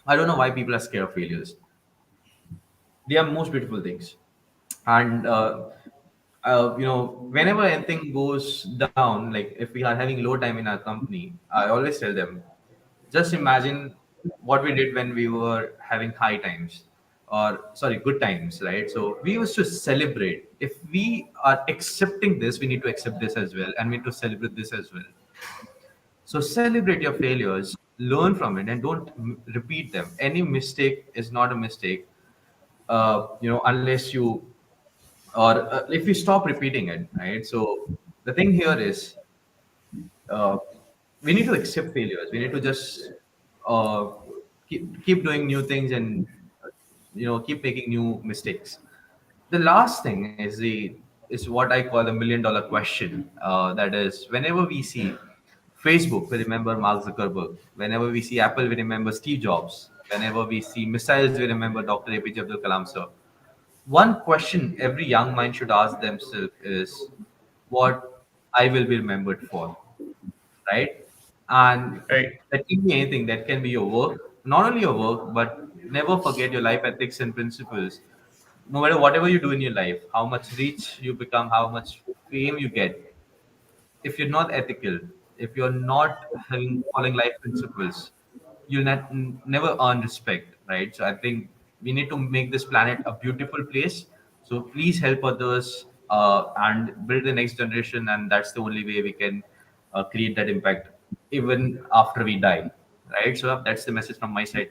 I don't know why people are scared of failures. They are most beautiful things. And whenever anything goes down, like if we are having low time in our company, I always tell them, just imagine what we did when we were having high times, or sorry, good times, right? So we used to celebrate. If we are accepting this, we need to accept this as well, and we need to celebrate this as well. So celebrate your failures, learn from it, and don't repeat them. Any mistake is not a mistake, unless you, or if you stop repeating it, right? So the thing here is, uh, we need to accept failures. We need to just uh, keep doing new things, and keep making new mistakes. The last thing is what I call the $1 million question. That is, whenever we see Facebook, we remember Mark Zuckerberg. Whenever we see Apple, we remember Steve Jobs. Whenever we see missiles, we remember Dr. APJ Abdul Kalam sir. One question every young mind should ask themselves is, what I will be remembered for, right? And right, that can be anything. That can be your work, not only your work, but never forget your life ethics and principles. No matter whatever you do in your life, how much reach you become, how much fame you get, if you're not ethical, if you're not having following life principles, you'll never earn respect, right? So I think we need to make this planet a beautiful place. So please help others and build the next generation, and that's the only way we can create that impact, even after we die. right? So that's the message from my side.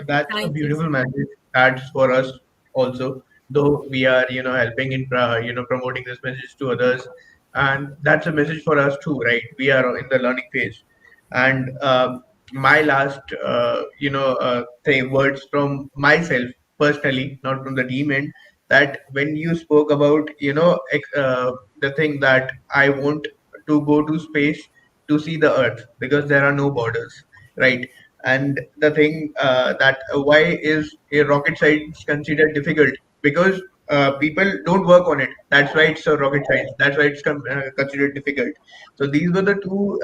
That's a Thank you. beautiful message. That's for us also, though we are, helping in, promoting this message to others. And that's a message for us too, right? We are in the learning phase. And my last, words from myself personally, not from the team end, that when you spoke about, the thing that I want to go to space to see the earth because there are no borders, right? And the thing that why is a rocket science considered difficult? Because people don't work on it. That's why it's a rocket science. That's why it's considered difficult. So these were the two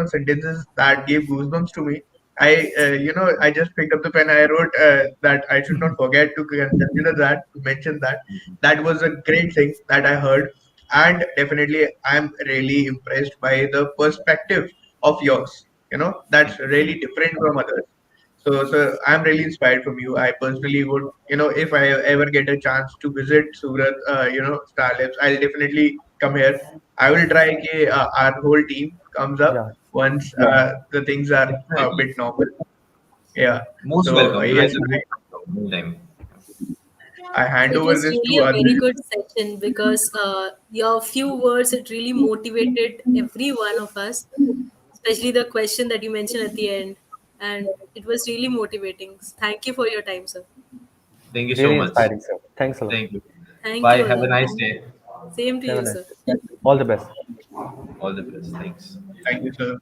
sentences that gave goosebumps to me. I just picked up the pen. I wrote that I should not forget to consider that, to mention that. That was a great thing that I heard, and definitely I'm really impressed by the perspective of yours. That's really different from others. So I'm really inspired from you. I personally would, if I ever get a chance to visit Surat, Star Labs, I'll definitely come here. I will try our whole team comes up Yeah, once the things are a bit Definitely. normal. Yeah. Most So welcome. You yes, guys are most welcome anytime. I So hand it over was this really to a very Adil. good session because your few words, it really motivated every one of us, especially the question that you mentioned at the end. And it was really motivating. Thank you for your time, sir. Thank you so really much. inspiring, sir. Thanks a lot. Thank you. Thank Bye. you a Have a lot. nice day. Same to Have a you, nice sir. day. All the best. All the best. Thanks. Thank you, sir.